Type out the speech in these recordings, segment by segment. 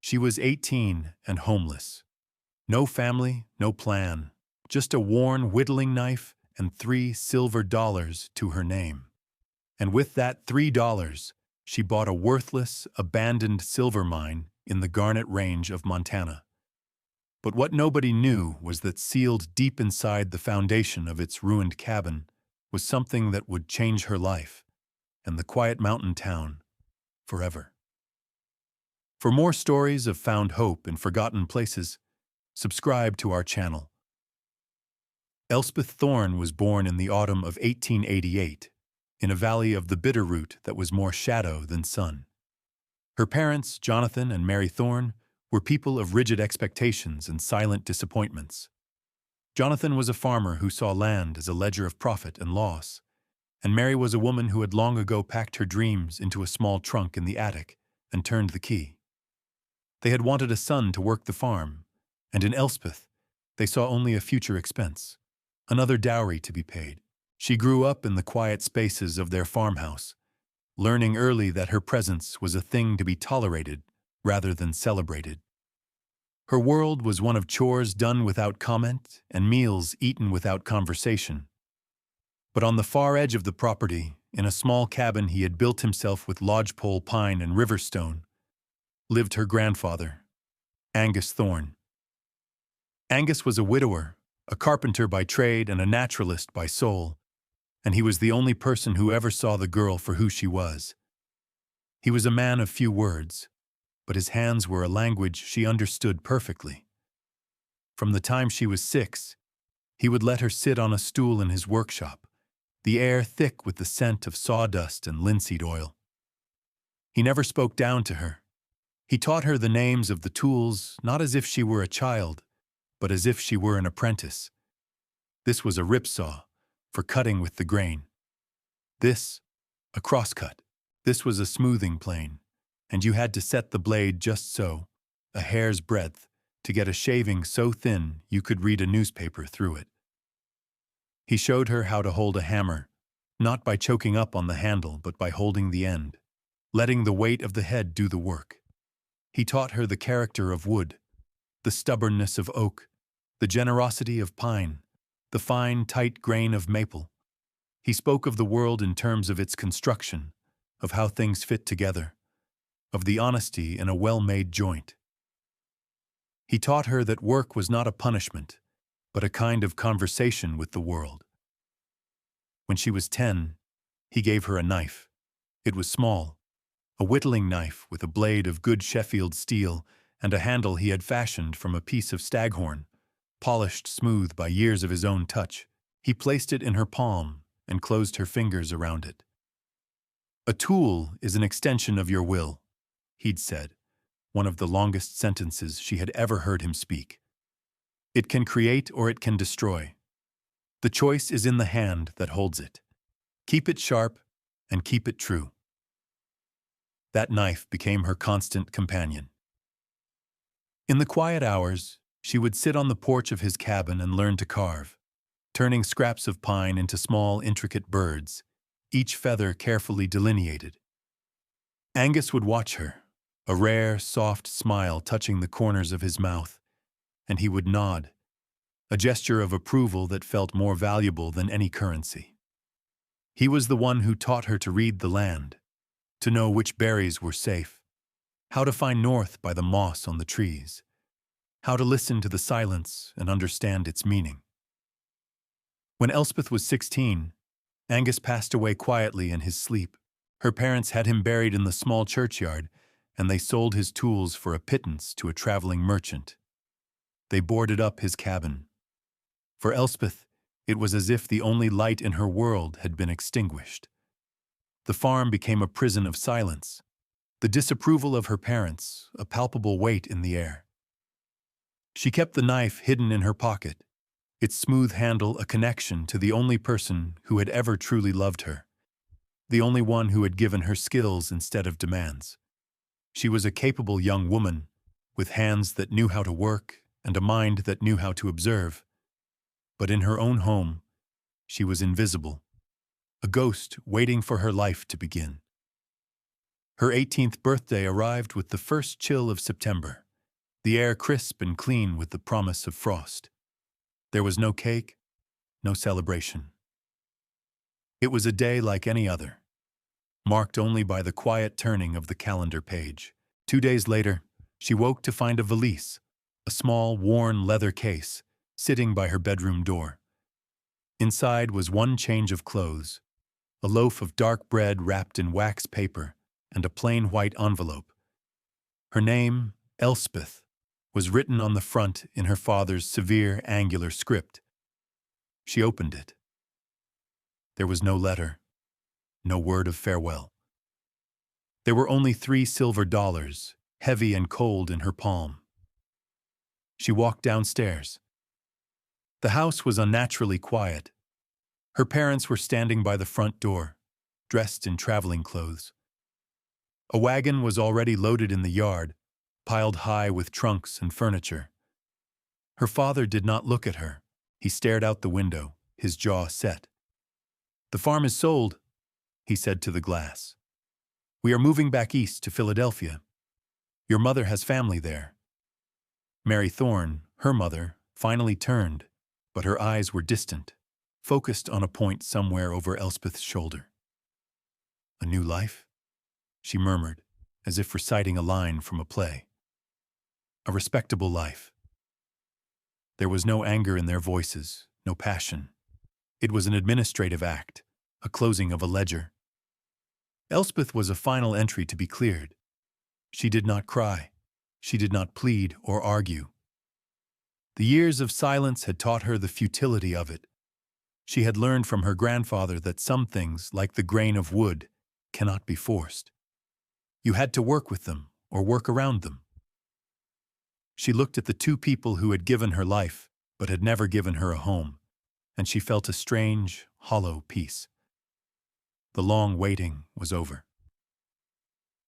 She was 18 and homeless. No family, no plan, just a worn whittling knife and $3 silver to her name. And with that $3, she bought a worthless, abandoned silver mine in the Garnet Range of Montana. But what nobody knew was that sealed deep inside the foundation of its ruined cabin was something that would change her life and the quiet mountain town forever. For more stories of found hope in forgotten places, subscribe to our channel. Elspeth Thorne was born in the autumn of 1888, in a valley of the Bitterroot that was more shadow than sun. Her parents, Jonathan and Mary Thorne, were people of rigid expectations and silent disappointments. Jonathan was a farmer who saw land as a ledger of profit and loss, and Mary was a woman who had long ago packed her dreams into a small trunk in the attic and turned the key. They had wanted a son to work the farm, and in Elspeth, they saw only a future expense, another dowry to be paid. She grew up in the quiet spaces of their farmhouse, learning early that her presence was a thing to be tolerated rather than celebrated. Her world was one of chores done without comment and meals eaten without conversation. But on the far edge of the property, in a small cabin he had built himself with lodgepole pine and river stone, lived her grandfather, Angus Thorne. Angus was a widower, a carpenter by trade and a naturalist by soul, and he was the only person who ever saw the girl for who she was. He was a man of few words, but his hands were a language she understood perfectly. From the time she was 6, he would let her sit on a stool in his workshop, the air thick with the scent of sawdust and linseed oil. He never spoke down to her. He taught her the names of the tools not as if she were a child, but as if she were an apprentice. This was a ripsaw, for cutting with the grain. This, a crosscut. This was a smoothing plane, and you had to set the blade just so, a hair's breadth, to get a shaving so thin you could read a newspaper through it. He showed her how to hold a hammer, not by choking up on the handle but by holding the end, letting the weight of the head do the work. He taught her the character of wood, the stubbornness of oak, the generosity of pine, the fine, tight grain of maple. He spoke of the world in terms of its construction, of how things fit together, of the honesty in a well-made joint. He taught her that work was not a punishment, but a kind of conversation with the world. When she was 10, he gave her a knife. It was small, a whittling knife with a blade of good Sheffield steel and a handle he had fashioned from a piece of staghorn, polished smooth by years of his own touch. He placed it in her palm and closed her fingers around it. "A tool is an extension of your will," he'd said, one of the longest sentences she had ever heard him speak. "It can create or it can destroy. The choice is in the hand that holds it. Keep it sharp and keep it true." That knife became her constant companion. In the quiet hours, she would sit on the porch of his cabin and learn to carve, turning scraps of pine into small, intricate birds, each feather carefully delineated. Angus would watch her, a rare, soft smile touching the corners of his mouth, and he would nod, a gesture of approval that felt more valuable than any currency. He was the one who taught her to read the land, to know which berries were safe, how to find north by the moss on the trees, how to listen to the silence and understand its meaning. When Elspeth was 16, Angus passed away quietly in his sleep. Her parents had him buried in the small churchyard, and they sold his tools for a pittance to a traveling merchant. They boarded up his cabin. For Elspeth, it was as if the only light in her world had been extinguished. The farm became a prison of silence, the disapproval of her parents, a palpable weight in the air. She kept the knife hidden in her pocket, its smooth handle a connection to the only person who had ever truly loved her, the only one who had given her skills instead of demands. She was a capable young woman, with hands that knew how to work and a mind that knew how to observe. But in her own home, she was invisible, a ghost waiting for her life to begin. Her 18th birthday arrived with the first chill of September, the air crisp and clean with the promise of frost. There was no cake, no celebration. It was a day like any other, marked only by the quiet turning of the calendar page. 2 days later, she woke to find a valise, a small, worn leather case, sitting by her bedroom door. Inside was one change of clothes, a loaf of dark bread wrapped in wax paper, and a plain white envelope. Her name, Elspeth, was written on the front in her father's severe, angular script. She opened it. There was no letter, no word of farewell. There were only $3 silver, heavy and cold in her palm. She walked downstairs. The house was unnaturally quiet. Her parents were standing by the front door, dressed in traveling clothes. A wagon was already loaded in the yard, piled high with trunks and furniture. Her father did not look at her. He stared out the window, his jaw set. "The farm is sold," he said to the glass. "We are moving back east to Philadelphia. Your mother has family there." Mary Thorne, her mother, finally turned, but her eyes were distant, focused on a point somewhere over Elspeth's shoulder. "A new life?" she murmured, as if reciting a line from a play. "A respectable life." There was no anger in their voices, no passion. It was an administrative act, a closing of a ledger. Elspeth was a final entry to be cleared. She did not cry. She did not plead or argue. The years of silence had taught her the futility of it. She had learned from her grandfather that some things, like the grain of wood, cannot be forced. You had to work with them or work around them. She looked at the two people who had given her life but had never given her a home, and she felt a strange, hollow peace. The long waiting was over.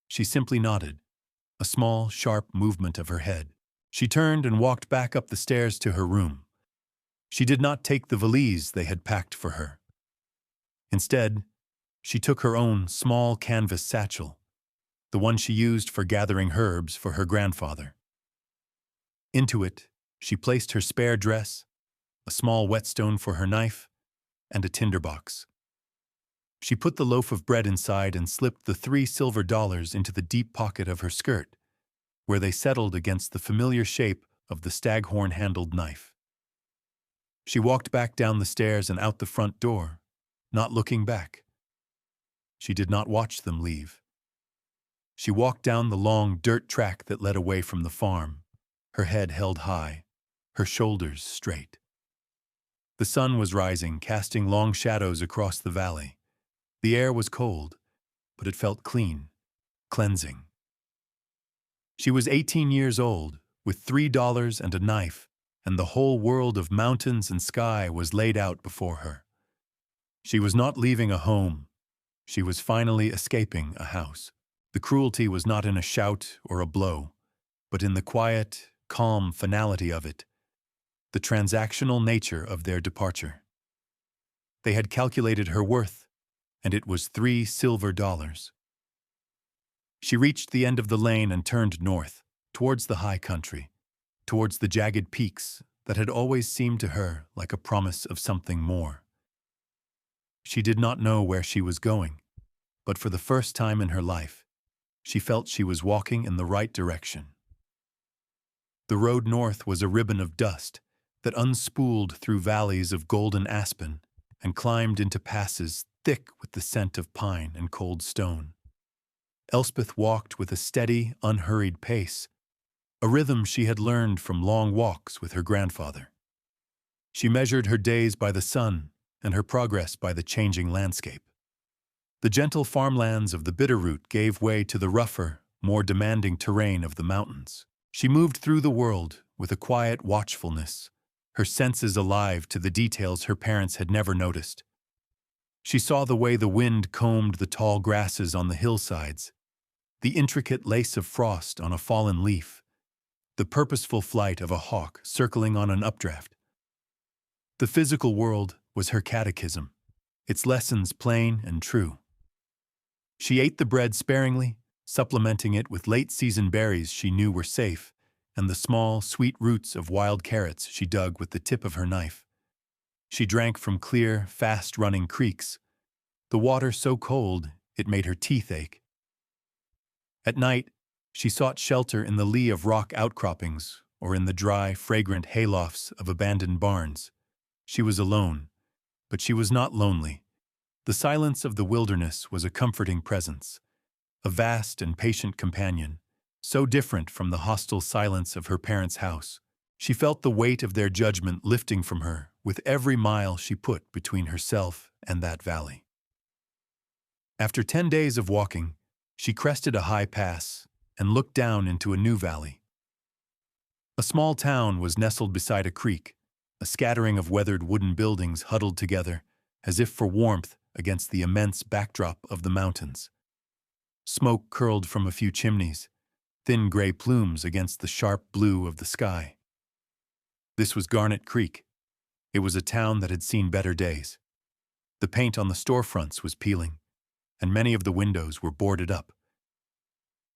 She simply nodded, a small, sharp movement of her head. She turned and walked back up the stairs to her room. She did not take the valise they had packed for her. Instead, she took her own small canvas satchel, the one she used for gathering herbs for her grandfather. Into it, she placed her spare dress, a small whetstone for her knife, and a tinderbox. She put the loaf of bread inside and slipped the $3 into the deep pocket of her skirt, where they settled against the familiar shape of the staghorn-handled knife. She walked back down the stairs and out the front door, not looking back. She did not watch them leave. She walked down the long dirt track that led away from the farm, her head held high, her shoulders straight. The sun was rising, casting long shadows across the valley. The air was cold, but it felt clean, cleansing. She was 18 years old, with $3 and a knife, and the whole world of mountains and sky was laid out before her. She was not leaving a home. She was finally escaping a house. The cruelty was not in a shout or a blow, but in the quiet, calm finality of it, the transactional nature of their departure. They had calculated her worth, and it was $3. She reached the end of the lane and turned north, towards the high country, towards the jagged peaks that had always seemed to her like a promise of something more. She did not know where she was going, but for the first time in her life, she felt she was walking in the right direction. The road north was a ribbon of dust that unspooled through valleys of golden aspen and climbed into passes thick with the scent of pine and cold stone. Elspeth walked with a steady, unhurried pace, a rhythm she had learned from long walks with her grandfather. She measured her days by the sun and her progress by the changing landscape. The gentle farmlands of the Bitterroot gave way to the rougher, more demanding terrain of the mountains. She moved through the world with a quiet watchfulness, her senses alive to the details her parents had never noticed. She saw the way the wind combed the tall grasses on the hillsides, the intricate lace of frost on a fallen leaf, the purposeful flight of a hawk circling on an updraft. The physical world was her catechism, its lessons plain and true. She ate the bread sparingly, supplementing it with late-season berries she knew were safe and the small, sweet roots of wild carrots she dug with the tip of her knife. She drank from clear, fast-running creeks, the water so cold it made her teeth ache. At night, she sought shelter in the lee of rock outcroppings or in the dry, fragrant haylofts of abandoned barns. She was alone, but she was not lonely. The silence of the wilderness was a comforting presence, a vast and patient companion, so different from the hostile silence of her parents' house. She felt the weight of their judgment lifting from her with every mile she put between herself and that valley. After 10 days of walking, she crested a high pass and looked down into a new valley. A small town was nestled beside a creek, a scattering of weathered wooden buildings huddled together, as if for warmth against the immense backdrop of the mountains. Smoke curled from a few chimneys, thin gray plumes against the sharp blue of the sky. This was Garnet Creek. It was a town that had seen better days. The paint on the storefronts was peeling, and many of the windows were boarded up.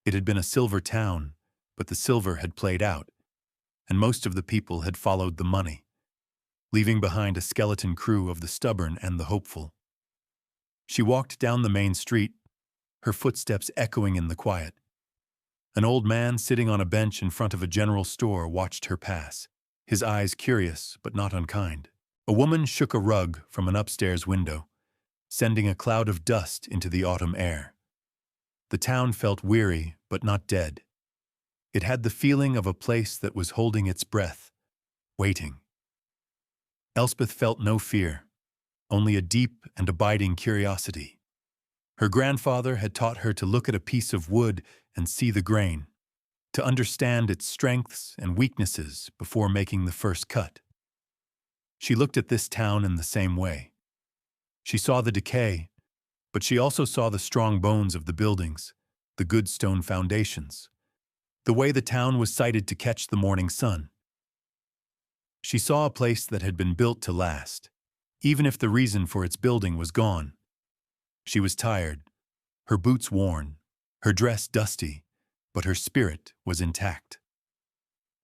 It had been a silver town, but the silver had played out, and most of the people had followed the money, leaving behind a skeleton crew of the stubborn and the hopeful. She walked down the main street, her footsteps echoing in the quiet. An old man sitting on a bench in front of a general store watched her pass, his eyes curious but not unkind. A woman shook a rug from an upstairs window, sending a cloud of dust into the autumn air. The town felt weary but not dead. It had the feeling of a place that was holding its breath, waiting. Elspeth felt no fear, only a deep and abiding curiosity. Her grandfather had taught her to look at a piece of wood and see the grain, to understand its strengths and weaknesses before making the first cut. She looked at this town in the same way. She saw the decay, but she also saw the strong bones of the buildings, the good stone foundations, the way the town was sited to catch the morning sun. She saw a place that had been built to last, even if the reason for its building was gone. She was tired, her boots worn, her dress dusty, but her spirit was intact.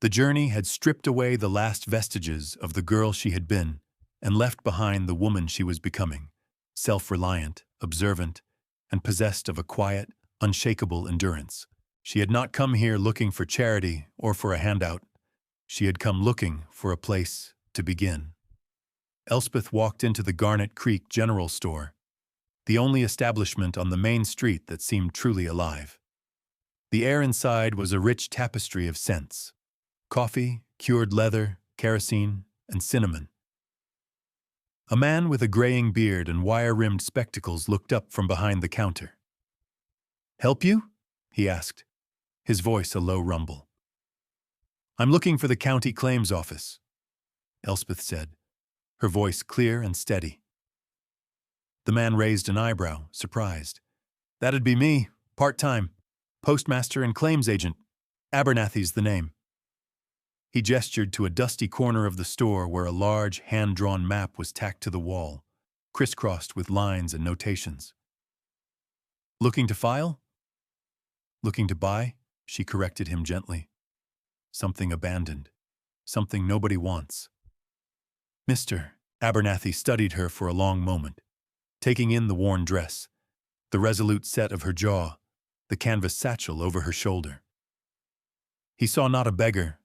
The journey had stripped away the last vestiges of the girl she had been and left behind the woman she was becoming, self-reliant, observant, and possessed of a quiet, unshakable endurance. She had not come here looking for charity or for a handout. She had come looking for a place to begin. Elspeth walked into the Garnet Creek General Store, the only establishment on the main street that seemed truly alive. The air inside was a rich tapestry of scents: coffee, cured leather, kerosene, and cinnamon. A man with a graying beard and wire-rimmed spectacles looked up from behind the counter. "Help you?" he asked, his voice a low rumble. "I'm looking for the county claims office," Elspeth said, her voice clear and steady. The man raised an eyebrow, surprised. "That'd be me, part-time, postmaster and claims agent. Abernathy's the name." He gestured to a dusty corner of the store where a large, hand-drawn map was tacked to the wall, crisscrossed with lines and notations. "Looking to file?" "Looking to buy," she corrected him gently. "Something abandoned. Something nobody wants." "Mr." Abernathy studied her for a long moment, taking in the worn dress, the resolute set of her jaw, the canvas satchel over her shoulder. He saw not a beggar,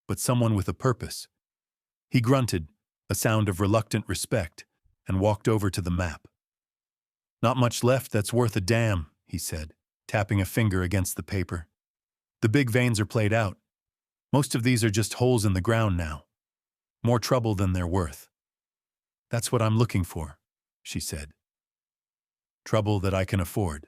but someone with a purpose. He grunted, a sound of reluctant respect, and walked over to the map. "Not much left that's worth a damn," he said, tapping a finger against the paper. "The big veins are played out. Most of these are just holes in the ground now. More trouble than they're worth." "That's what I'm looking for," she said. "Trouble that I can afford."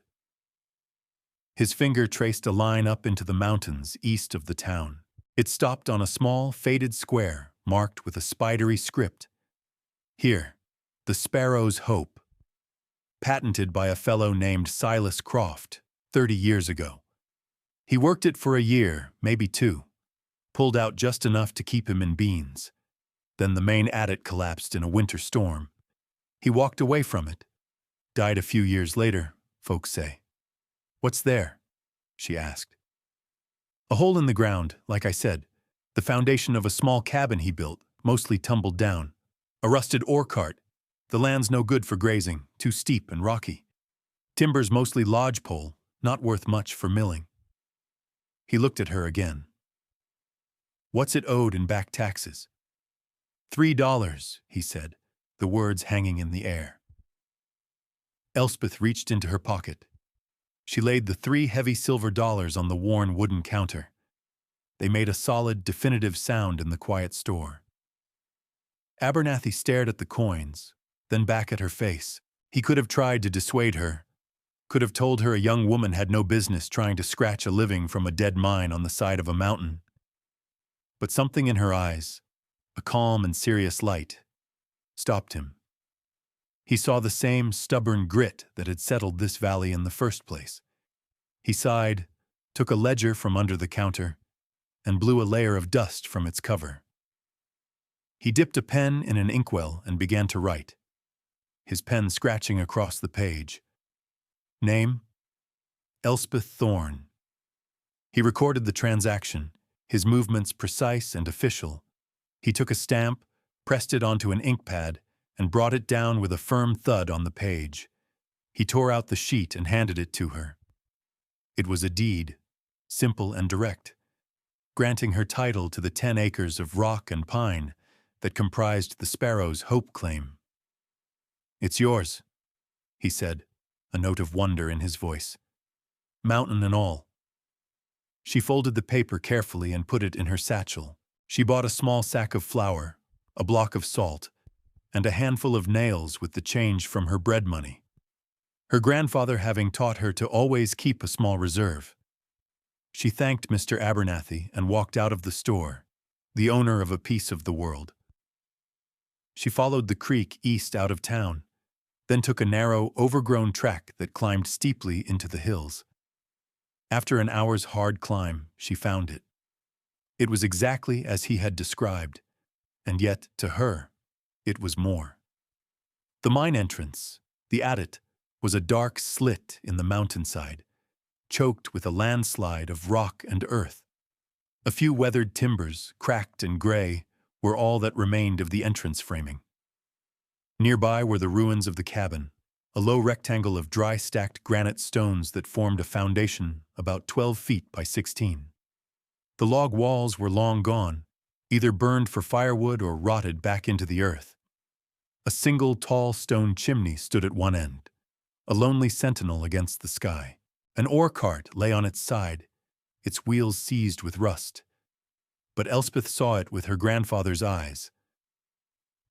His finger traced a line up into the mountains east of the town. It stopped on a small, faded square marked with a spidery script. "Here, the Sparrow's Hope. Patented by a fellow named Silas Croft 30 years ago. He worked it for a year, maybe 2. Pulled out just enough to keep him in beans. Then the main adit collapsed in a winter storm. He walked away from it. Died a few years later, folks say." "What's there?" she asked. A hole in the ground, like I said. The foundation of a small cabin he built, mostly tumbled down. A rusted ore cart. The land's no good for grazing, too steep and rocky. Timber's mostly lodgepole, not worth much for milling. He looked at her again. What's it owed in back taxes? $3, he said, the words hanging in the air. Elspeth reached into her pocket. She laid the 3 heavy silver dollars on the worn wooden counter. They made a solid, definitive sound in the quiet store. Abernathy stared at the coins, then back at her face. He could have tried to dissuade her, could have told her a young woman had no business trying to scratch a living from a dead mine on the side of a mountain. But something in her eyes, a calm and serious light, stopped him. He saw the same stubborn grit that had settled this valley in the first place. He sighed, took a ledger from under the counter, and blew a layer of dust from its cover. He dipped a pen in an inkwell and began to write, his pen scratching across the page. Name? Elspeth Thorne. He recorded the transaction, his movements precise and official. He took a stamp, pressed it onto an ink pad, and brought it down with a firm thud on the page. He tore out the sheet and handed it to her. It was a deed, simple and direct, granting her title to the 10 acres of rock and pine that comprised the sparrow's hope claim. It's yours, he said, a note of wonder in his voice. Mountain and all. She folded the paper carefully and put it in her satchel. She bought a small sack of flour, a block of salt, and a handful of nails with the change from her bread money, her grandfather having taught her to always keep a small reserve. She thanked Mr. Abernathy and walked out of the store, the owner of a piece of the world. She followed the creek east out of town, then took a narrow, overgrown track that climbed steeply into the hills. After an hour's hard climb, she found it. It was exactly as he had described, and yet, to her, it was more. The mine entrance, the adit, was a dark slit in the mountainside, choked with a landslide of rock and earth. A few weathered timbers, cracked and gray, were all that remained of the entrance framing. Nearby were the ruins of the cabin, a low rectangle of dry stacked granite stones that formed a foundation about 12 feet by 16. The log walls were long gone, either burned for firewood or rotted back into the earth. A single tall stone chimney stood at one end, a lonely sentinel against the sky. An ore cart lay on its side, its wheels seized with rust. But Elspeth saw it with her grandfather's eyes.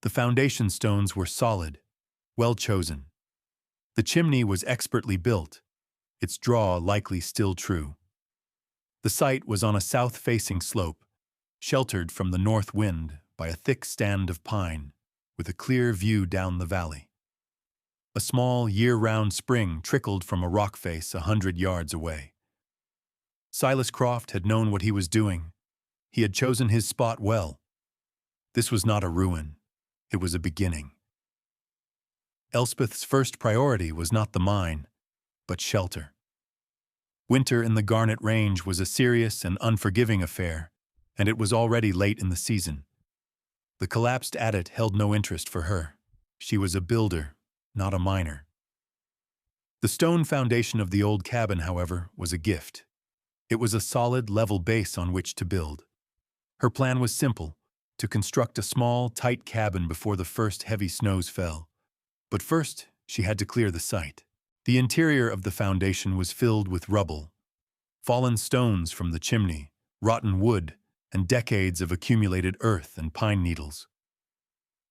The foundation stones were solid, well chosen. The chimney was expertly built, its draw likely still true. The site was on a south-facing slope, sheltered from the north wind by a thick stand of pine, with a clear view down the valley. A small, year-round spring trickled from a rock face 100 yards away. Silas Croft had known what he was doing. He had chosen his spot well. This was not a ruin. It was a beginning. Elspeth's first priority was not the mine, but shelter. Winter in the Garnet Range was a serious and unforgiving affair, and it was already late in the season. The collapsed adit held no interest for her. She was a builder, not a miner. The stone foundation of the old cabin, however, was a gift. It was a solid, level base on which to build. Her plan was simple, to construct a small, tight cabin before the first heavy snows fell. But first, she had to clear the site. The interior of the foundation was filled with rubble, fallen stones from the chimney, rotten wood, and decades of accumulated earth and pine needles.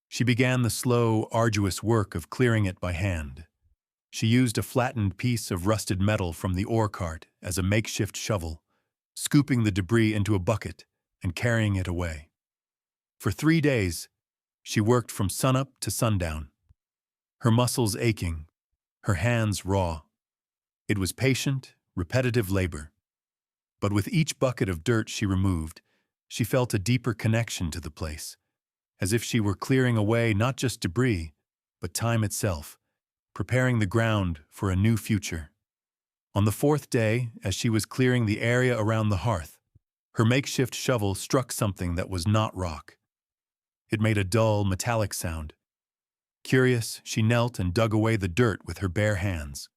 She began the slow, arduous work of clearing it by hand. She used a flattened piece of rusted metal from the ore cart as a makeshift shovel, scooping the debris into a bucket and carrying it away. For 3 days, she worked from sunup to sundown, her muscles aching, her hands raw. It was patient, repetitive labor. But with each bucket of dirt she removed, she felt a deeper connection to the place, as if she were clearing away not just debris, but time itself, preparing the ground for a new future. On the fourth day, as she was clearing the area around the hearth, her makeshift shovel struck something that was not rock. It made a dull, metallic sound. Curious, she knelt and dug away the dirt with her bare hands.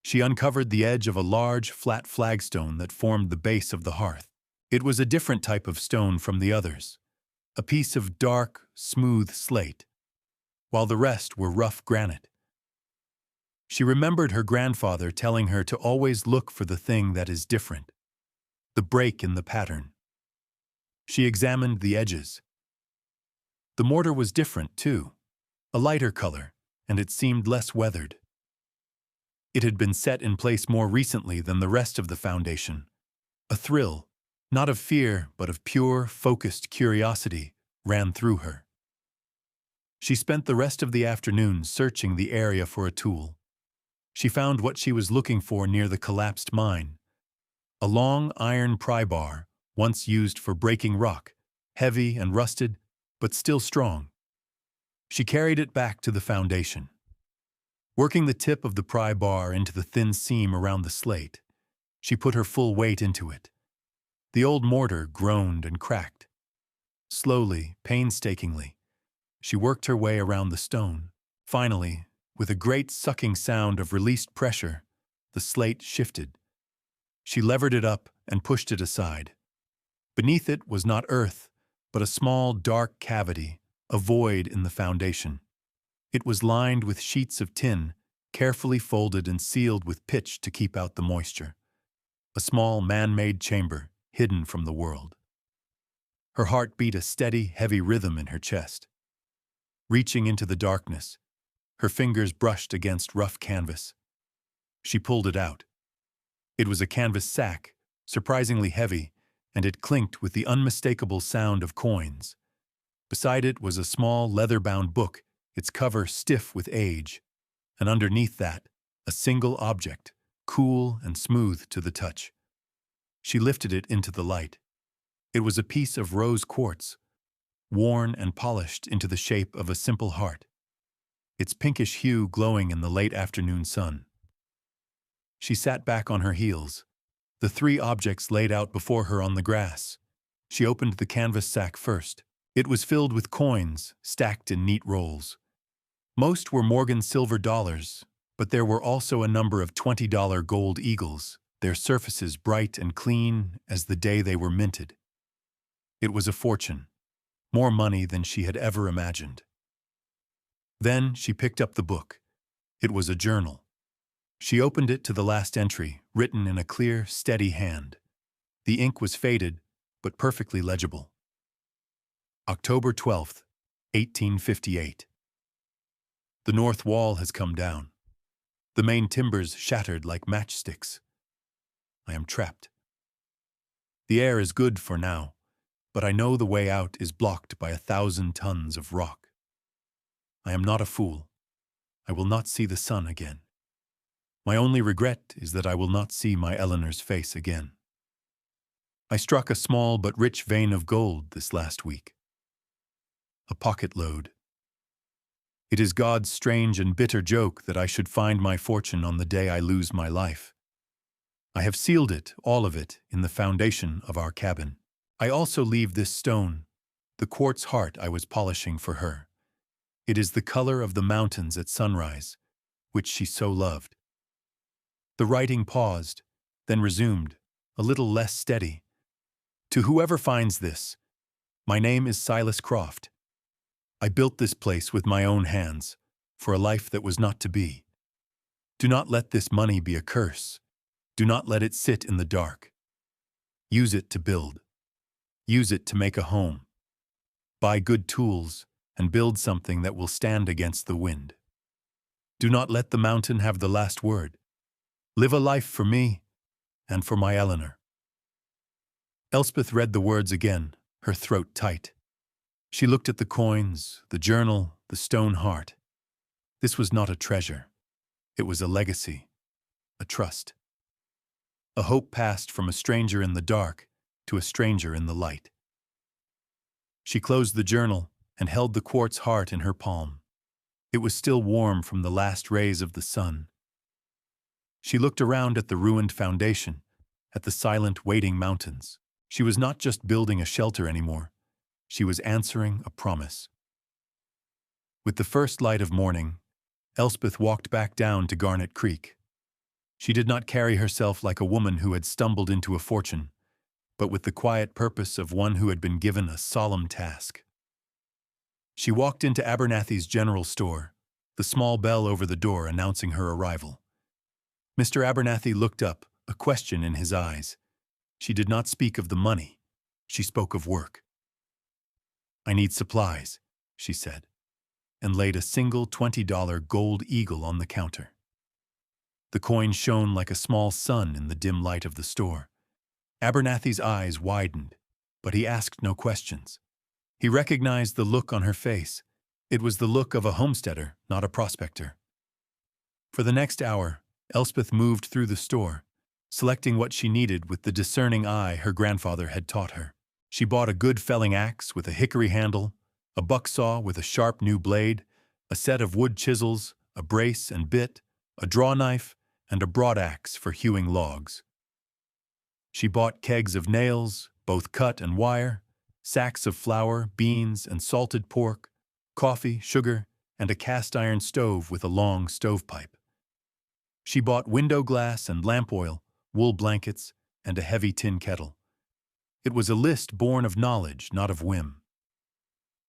She uncovered the edge of a large, flat flagstone that formed the base of the hearth. It was a different type of stone from the others, a piece of dark, smooth slate, while the rest were rough granite. She remembered her grandfather telling her to always look for the thing that is different, the break in the pattern. She examined the edges. The mortar was different, too, a lighter color, and it seemed less weathered. It had been set in place more recently than the rest of the foundation. A thrill, not of fear but of pure, focused curiosity, ran through her. She spent the rest of the afternoon searching the area for a tool. She found what she was looking for near the collapsed mine. A long iron pry bar, once used for breaking rock, heavy and rusted, but still strong. She carried it back to the foundation. Working the tip of the pry bar into the thin seam around the slate, she put her full weight into it. The old mortar groaned and cracked. Slowly, painstakingly, she worked her way around the stone. Finally, with a great sucking sound of released pressure, the slate shifted. She levered it up and pushed it aside. Beneath it was not earth, but a small, dark cavity, a void in the foundation. It was lined with sheets of tin, carefully folded and sealed with pitch to keep out the moisture. A small, man-made chamber, hidden from the world. Her heart beat a steady, heavy rhythm in her chest. Reaching into the darkness, her fingers brushed against rough canvas. She pulled it out. It was a canvas sack, surprisingly heavy, and it clinked with the unmistakable sound of coins. Beside it was a small, leather-bound book, its cover stiff with age, and underneath that, a single object, cool and smooth to the touch. She lifted it into the light. It was a piece of rose quartz, worn and polished into the shape of a simple heart, its pinkish hue glowing in the late afternoon sun. She sat back on her heels, the three objects laid out before her on the grass. She opened the canvas sack first. It was filled with coins, stacked in neat rolls. Most were Morgan silver dollars, but there were also a number of $20 gold eagles, their surfaces bright and clean as the day they were minted. It was a fortune, more money than she had ever imagined. Then she picked up the book. It was a journal. She opened it to the last entry, written in a clear, steady hand. The ink was faded, but perfectly legible. October 12th, 1858. The north wall has come down. The main timbers shattered like matchsticks. I am trapped. The air is good for now, but I know the way out is blocked by 1,000 tons of rock. I am not a fool. I will not see the sun again. My only regret is that I will not see my Eleanor's face again. I struck a small but rich vein of gold this last week. A pocket load. It is God's strange and bitter joke that I should find my fortune on the day I lose my life. I have sealed it, all of it, in the foundation of our cabin. I also leave this stone, the quartz heart I was polishing for her. It is the color of the mountains at sunrise, which she so loved. The writing paused, then resumed, a little less steady. To whoever finds this, my name is Silas Croft. I built this place with my own hands, for a life that was not to be. Do not let this money be a curse. Do not let it sit in the dark. Use it to build. Use it to make a home. Buy good tools and build something that will stand against the wind. Do not let the mountain have the last word. Live a life for me and for my Eleanor. Elspeth read the words again, her throat tight. She looked at the coins, the journal, the stone heart. This was not a treasure. It was a legacy, a trust. A hope passed from a stranger in the dark to a stranger in the light. She closed the journal and held the quartz heart in her palm. It was still warm from the last rays of the sun. She looked around at the ruined foundation, at the silent, waiting mountains. She was not just building a shelter anymore. She was answering a promise. With the first light of morning, Elspeth walked back down to Garnet Creek. She did not carry herself like a woman who had stumbled into a fortune, but with the quiet purpose of one who had been given a solemn task. She walked into Abernathy's general store, the small bell over the door announcing her arrival. Mr. Abernathy looked up, a question in his eyes. She did not speak of the money. She spoke of work. "I need supplies," she said, and laid a single $20 gold eagle on the counter. The coin shone like a small sun in the dim light of the store. Abernathy's eyes widened, but he asked no questions. He recognized the look on her face. It was the look of a homesteader, not a prospector. For the next hour, Elspeth moved through the store, selecting what she needed with the discerning eye her grandfather had taught her. She bought a good felling axe with a hickory handle, a bucksaw with a sharp new blade, a set of wood chisels, a brace and bit, a draw knife, and a broadaxe for hewing logs. She bought kegs of nails, both cut and wire, sacks of flour, beans, and salted pork, coffee, sugar, and a cast-iron stove with a long stovepipe. She bought window glass and lamp oil, wool blankets, and a heavy tin kettle. It was a list born of knowledge, not of whim.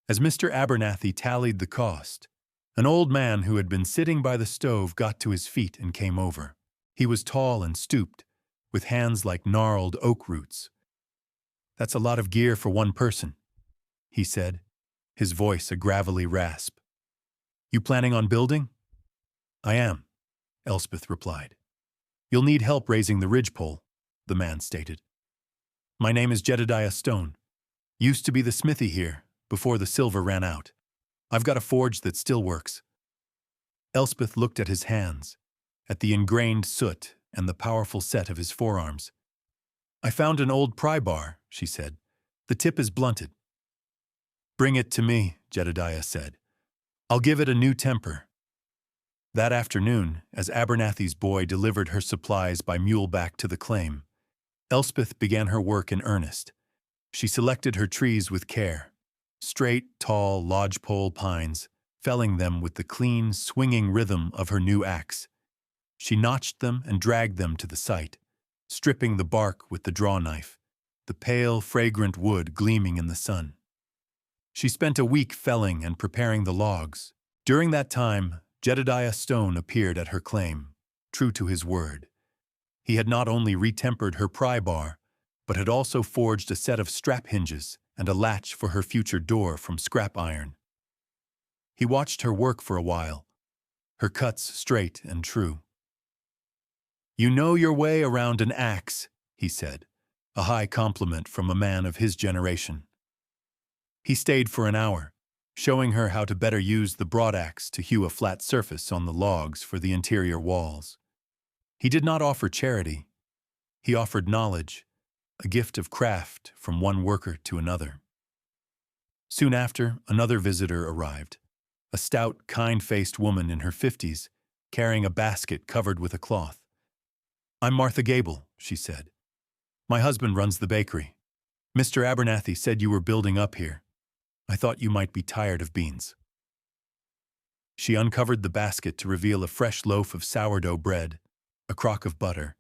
As Mr. Abernathy tallied the cost, an old man who had been sitting by the stove got to his feet and came over. He was tall and stooped, with hands like gnarled oak roots. "That's a lot of gear for one person," he said, his voice a gravelly rasp. "You planning on building?" "I am," Elspeth replied. "You'll need help raising the ridgepole," the man stated. "My name is Jedediah Stone. Used to be the smithy here, before the silver ran out. I've got a forge that still works." Elspeth looked at his hands, at the ingrained soot and the powerful set of his forearms. "I found an old pry bar," she said. "The tip is blunted." "Bring it to me," Jedediah said. "I'll give it a new temper." That afternoon, as Abernathy's boy delivered her supplies by mule back to the claim, Elspeth began her work in earnest. She selected her trees with care. Straight, tall, lodgepole pines, felling them with the clean, swinging rhythm of her new axe. She notched them and dragged them to the site, stripping the bark with the draw knife, the pale, fragrant wood gleaming in the sun. She spent a week felling and preparing the logs. During that time, Jedediah Stone appeared at her claim, true to his word. He had not only retempered her pry bar, but had also forged a set of strap hinges and a latch for her future door from scrap iron. He watched her work for a while, her cuts straight and true. "You know your way around an axe," he said, a high compliment from a man of his generation. He stayed for an hour, showing her how to better use the broadaxe to hew a flat surface on the logs for the interior walls. He did not offer charity. He offered knowledge, a gift of craft from one worker to another. Soon after, another visitor arrived, a stout, kind-faced woman in her 50s, carrying a basket covered with a cloth. "I'm Martha Gable," she said. "My husband runs the bakery. Mr. Abernathy said you were building up here. I thought you might be tired of beans." She uncovered the basket to reveal a fresh loaf of sourdough bread, a crock of butter,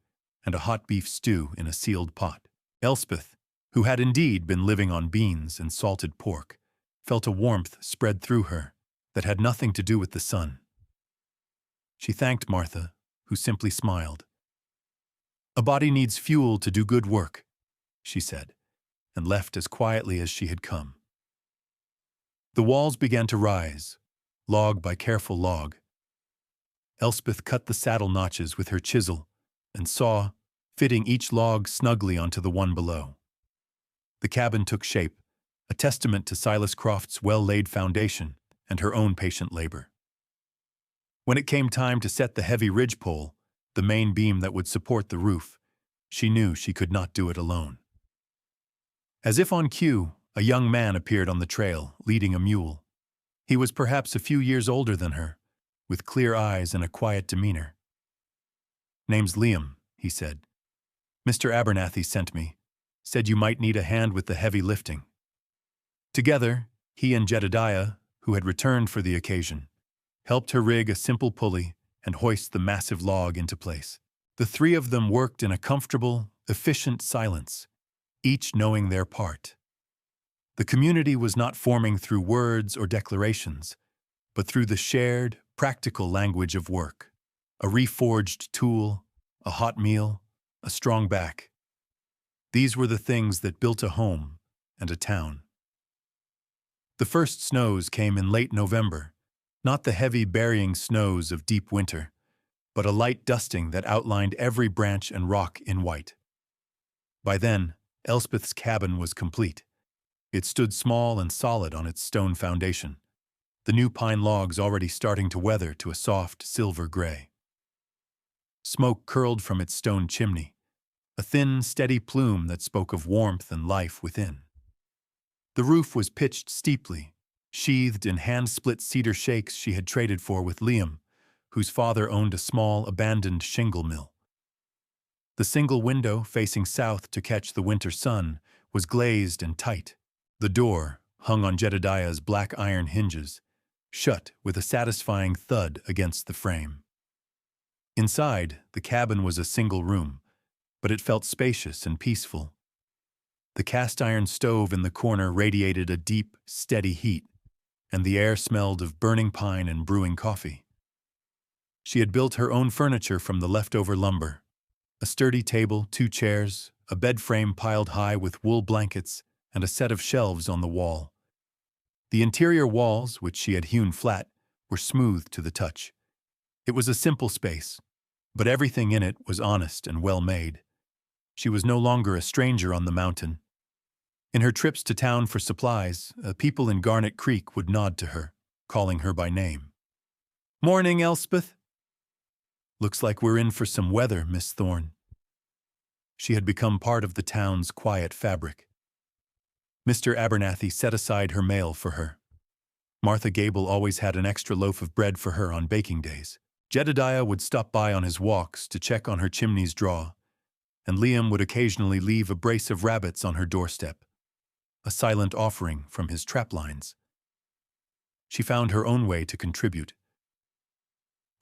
and a hot beef stew in a sealed pot. Elspeth, who had indeed been living on beans and salted pork, felt a warmth spread through her that had nothing to do with the sun. She thanked Martha, who simply smiled. "A body needs fuel to do good work," she said, and left as quietly as she had come. The walls began to rise, log by careful log. Elspeth cut the saddle notches with her chisel and saw, fitting each log snugly onto the one below. The cabin took shape, a testament to Silas Croft's well-laid foundation and her own patient labor. When it came time to set the heavy ridgepole, the main beam that would support the roof, she knew she could not do it alone. As if on cue, a young man appeared on the trail, leading a mule. He was perhaps a few years older than her, with clear eyes and a quiet demeanor. "Name's Liam," he said. "Mr. Abernathy sent me. Said you might need a hand with the heavy lifting." Together, he and Jedediah, who had returned for the occasion, helped her rig a simple pulley and hoist the massive log into place. The three of them worked in a comfortable, efficient silence, each knowing their part. The community was not forming through words or declarations, but through the shared, practical language of work. A reforged tool, a hot meal, a strong back. These were the things that built a home and a town. The first snows came in late November, not the heavy burying snows of deep winter, but a light dusting that outlined every branch and rock in white. By then, Elspeth's cabin was complete. It stood small and solid on its stone foundation, the new pine logs already starting to weather to a soft silver gray. Smoke curled from its stone chimney, a thin, steady plume that spoke of warmth and life within. The roof was pitched steeply, sheathed in hand-split cedar shakes she had traded for with Liam, whose father owned a small, abandoned shingle mill. The single window, facing south to catch the winter sun, was glazed and tight. The door, hung on Jedediah's black iron hinges, shut with a satisfying thud against the frame. Inside, the cabin was a single room, but it felt spacious and peaceful. The cast-iron stove in the corner radiated a deep, steady heat, and the air smelled of burning pine and brewing coffee. She had built her own furniture from the leftover lumber. A sturdy table, 2 chairs, a bed frame piled high with wool blankets, and a set of shelves on the wall. The interior walls, which she had hewn flat, were smooth to the touch. It was a simple space, but everything in it was honest and well-made. She was no longer a stranger on the mountain. In her trips to town for supplies, people in Garnet Creek would nod to her, calling her by name. "Morning, Elspeth." "Looks like we're in for some weather, Miss Thorne." She had become part of the town's quiet fabric. Mr. Abernathy set aside her mail for her. Martha Gable always had an extra loaf of bread for her on baking days. Jedediah would stop by on his walks to check on her chimney's draw, and Liam would occasionally leave a brace of rabbits on her doorstep, a silent offering from his trap lines. She found her own way to contribute.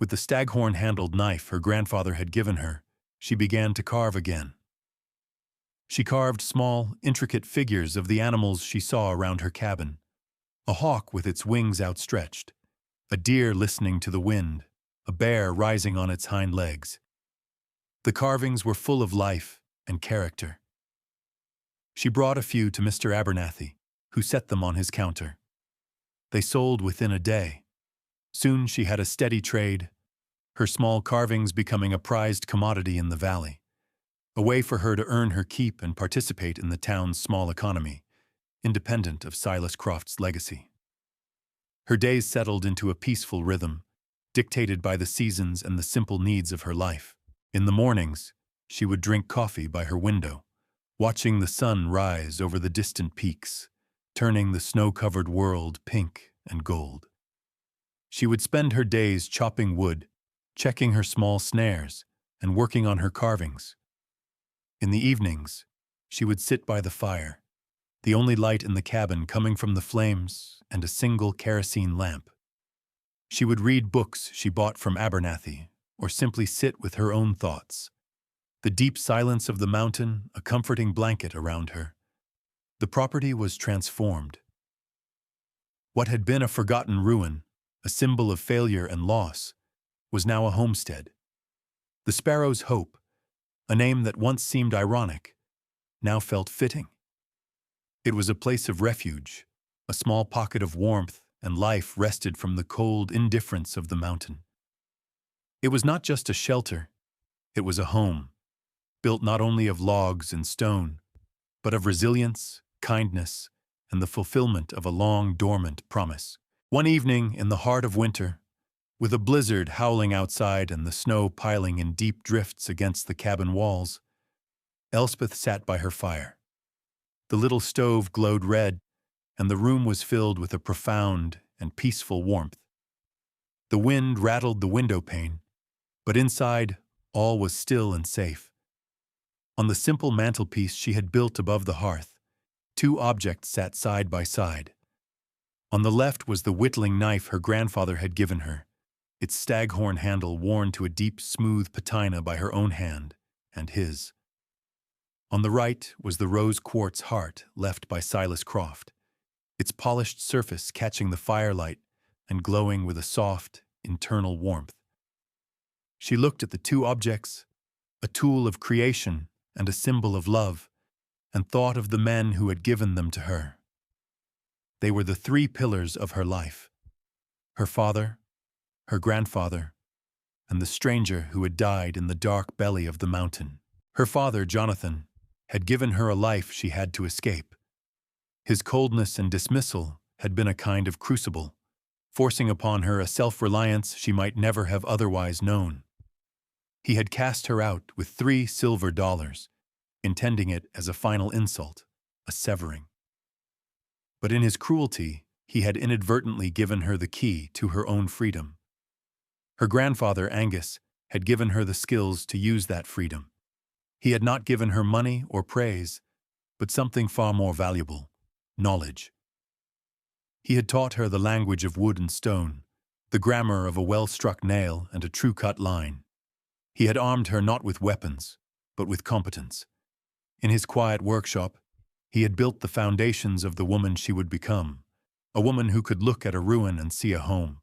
With the staghorn-handled knife her grandfather had given her, she began to carve again. She carved small, intricate figures of the animals she saw around her cabin. A hawk with its wings outstretched, a deer listening to the wind, a bear rising on its hind legs. The carvings were full of life and character. She brought a few to Mr. Abernathy, who set them on his counter. They sold within a day. Soon she had a steady trade, her small carvings becoming a prized commodity in the valley, a way for her to earn her keep and participate in the town's small economy, independent of Silas Croft's legacy. Her days settled into a peaceful rhythm, dictated by the seasons and the simple needs of her life. In the mornings, she would drink coffee by her window, watching the sun rise over the distant peaks, turning the snow-covered world pink and gold. She would spend her days chopping wood, checking her small snares, and working on her carvings. In the evenings, she would sit by the fire, the only light in the cabin coming from the flames and a single kerosene lamp. She would read books she bought from Abernathy, or simply sit with her own thoughts. The deep silence of the mountain, a comforting blanket around her. The property was transformed. What had been a forgotten ruin, a symbol of failure and loss, was now a homestead. The Sparrow's Hope, a name that once seemed ironic, now felt fitting. It was a place of refuge, a small pocket of warmth and life rested from the cold indifference of the mountain. It was not just a shelter, it was a home, built not only of logs and stone, but of resilience, kindness, and the fulfillment of a long dormant promise. One evening in the heart of winter, with a blizzard howling outside and the snow piling in deep drifts against the cabin walls, Elspeth sat by her fire. The little stove glowed red, and the room was filled with a profound and peaceful warmth. The wind rattled the window pane, but inside, All was still and safe. On the simple mantelpiece she had built above the hearth, two objects sat side by side. On the left was the whittling knife her grandfather had given her, its staghorn handle worn to a deep, smooth patina by her own hand and his. On the right was the rose quartz heart left by Silas Croft, its polished surface catching the firelight and glowing with a soft, internal warmth. She looked at the two objects, a tool of creation and a symbol of love, and thought of the men who had given them to her. They were the three pillars of her life: her father, her grandfather, and the stranger who had died in the dark belly of the mountain. Her father, Jonathan, had given her a life she had to escape. His coldness and dismissal had been a kind of crucible, forcing upon her a self-reliance she might never have otherwise known. He had cast her out with $3 silver, intending it as a final insult, a severing. But in his cruelty, he had inadvertently given her the key to her own freedom. Her grandfather, Angus, had given her the skills to use that freedom. He had not given her money or praise, but something far more valuable: knowledge. He had taught her the language of wood and stone, the grammar of a well-struck nail and a true-cut line. He had armed her not with weapons, but with competence. In his quiet workshop, he had built the foundations of the woman she would become, a woman who could look at a ruin and see a home,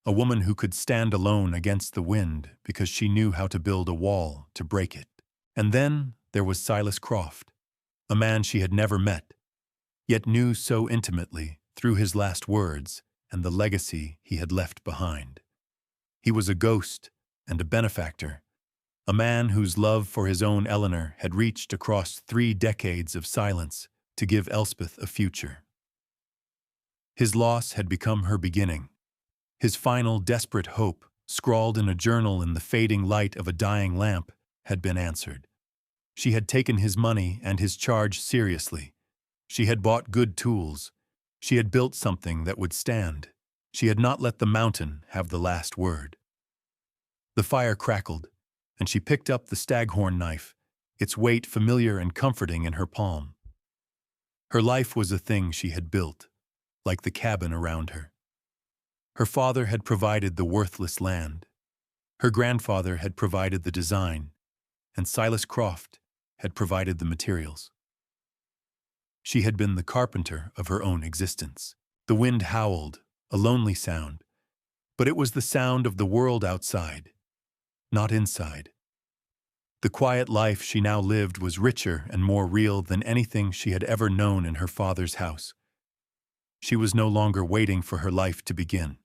a woman who could stand alone against the wind because she knew how to build a wall to break it. And then there was Silas Croft, a man she had never met, yet knew so intimately through his last words and the legacy he had left behind. He was a ghost and a benefactor, a man whose love for his own Eleanor had reached across 3 decades of silence to give Elspeth a future. His loss had become her beginning. His final desperate hope, scrawled in a journal in the fading light of a dying lamp, had been answered. She had taken his money and his charge seriously. She had bought good tools. She had built something that would stand. She had not let the mountain have the last word. The fire crackled, and she picked up the staghorn knife, its weight familiar and comforting in her palm. Her life was a thing she had built, like the cabin around her. Her father had provided the worthless land. Her grandfather had provided the design, and Silas Croft had provided the materials. She had been the carpenter of her own existence. The wind howled, a lonely sound, but it was the sound of the world outside, not inside. The quiet life she now lived was richer and more real than anything she had ever known in her father's house. She was no longer waiting for her life to begin.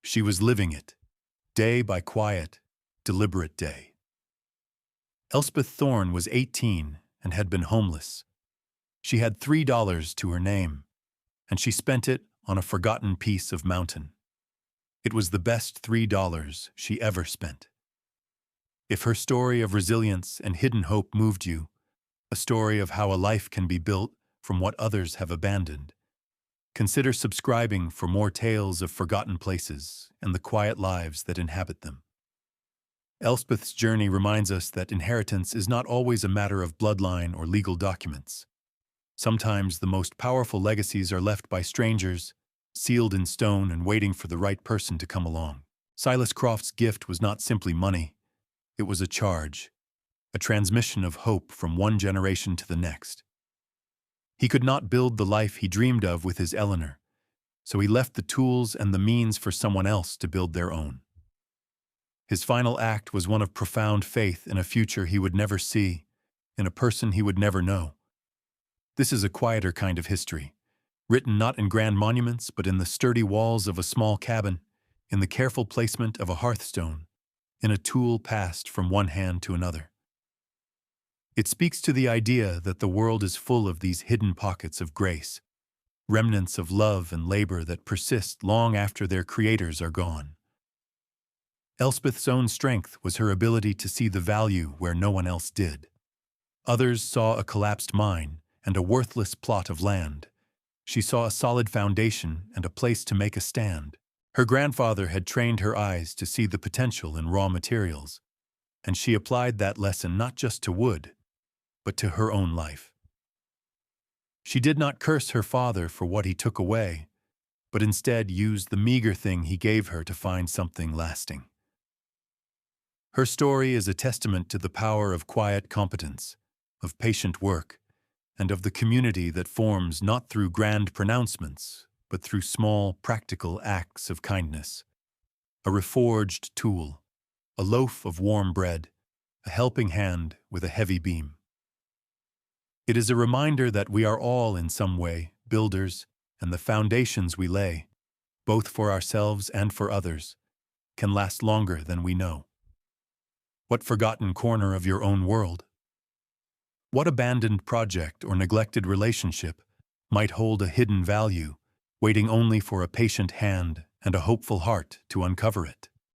She was living it, day by quiet, deliberate day. Elspeth Thorne was 18 and had been homeless. She had $3 to her name, and she spent it on a forgotten piece of mountain. It was the best $3 she ever spent. If her story of resilience and hidden hope moved you, a story of how a life can be built from what others have abandoned, consider subscribing for more tales of forgotten places and the quiet lives that inhabit them. Elspeth's journey reminds us that inheritance is not always a matter of bloodline or legal documents. Sometimes the most powerful legacies are left by strangers, sealed in stone and waiting for the right person to come along. Silas Croft's gift was not simply money. It was a charge, a transmission of hope from one generation to the next. He could not build the life he dreamed of with his Eleanor, so he left the tools and the means for someone else to build their own. His final act was one of profound faith in a future he would never see, in a person he would never know. This is a quieter kind of history, written not in grand monuments but in the sturdy walls of a small cabin, in the careful placement of a hearthstone, in a tool passed from one hand to another. It speaks to the idea that the world is full of these hidden pockets of grace, remnants of love and labor that persist long after their creators are gone. Elspeth's own strength was her ability to see the value where no one else did. Others saw a collapsed mine and a worthless plot of land. She saw a solid foundation and a place to make a stand. Her grandfather had trained her eyes to see the potential in raw materials, and she applied that lesson not just to wood, but to her own life. She did not curse her father for what he took away, but instead used the meager thing he gave her to find something lasting. Her story is a testament to the power of quiet competence, of patient work, and of the community that forms not through grand pronouncements, but through small, practical acts of kindness. A reforged tool, a loaf of warm bread, a helping hand with a heavy beam. It is a reminder that we are all, in some way, builders, and the foundations we lay, both for ourselves and for others, can last longer than we know. What forgotten corner of your own world? What abandoned project or neglected relationship might hold a hidden value, waiting only for a patient hand and a hopeful heart to uncover it?